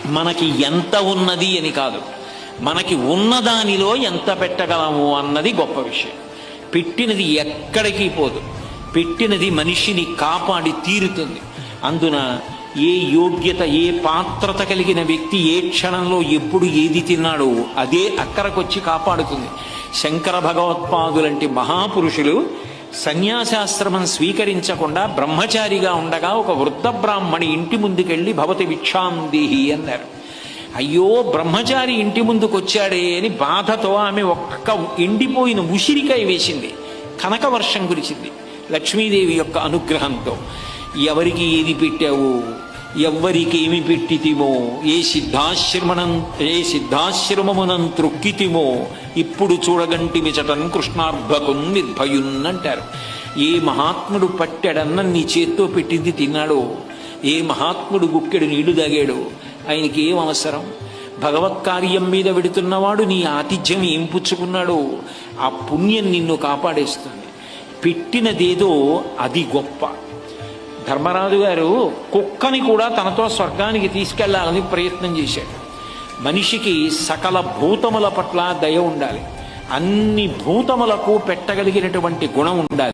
మనకి ఎంత ఉన్నది అని కాదు, మనకి ఉన్నదానిలో ఎంత పెట్టగలము అన్నది గొప్ప విషయం. పెట్టినది ఎక్కడికి పోదు, పెట్టినది మనిషిని కాపాడి తీరుతుంది. అందున ఏ యోగ్యత, ఏ పాత్రత కలిగిన వ్యక్తి ఏ క్షణంలో ఎప్పుడు ఏది తిన్నాడో అదే అక్కరకొచ్చి కాపాడుతుంది. శంకర భగవత్పాదులంటి మహాపురుషులు సన్యాసాశ్రమం స్వీకరించకుండా బ్రహ్మచారిగా ఉండగా ఒక వృద్ధ బ్రాహ్మణి ఇంటి ముందుకెళ్ళి భవతి భిక్షాం దేహి అన్నారు. అయ్యో, బ్రహ్మచారి ఇంటి ముందుకు వచ్చాడే అని బాధతో ఆమె ఒక్క ఎండిపోయిన ఉసిరికాయ వేసింది. కనక వర్షం కురిచింది లక్ష్మీదేవి యొక్క అనుగ్రహంతో. ఎవరికి ఏది పెట్టావు, ఎవ్వరికి ఏమి పెట్టితిమో, ఏ సిద్ధాశ్రమమునం త్రొక్కితిమో ఇప్పుడు చూడగంటి మిచటన్ కృష్ణార్భకున్ నిర్భయున్ అంటారు. ఏ మహాత్ముడు పట్టెడన్న నీ చేత్తో పెట్టింది తిన్నాడో, ఏ మహాత్ముడు గుక్కెడు నీళ్లు తాగాడో ఆయనకి ఏం అవసరం? భగవత్ కార్యం మీద వెడుతున్నవాడు నీ ఆతిథ్యం ఏం పుచ్చుకున్నాడో ఆ పుణ్యం నిన్ను కాపాడేస్తుంది. పెట్టినదేదో అది గొప్ప. ధర్మరాజు గారు కుక్కని కూడా తనతో స్వర్గానికి తీసుకెళ్లాలని ప్రయత్నం చేశాడు. మనిషికి సకల భూతముల పట్ల దయ ఉండాలి, అన్ని భూతములకు పెట్టగలిగినటువంటి గుణం ఉండాలి.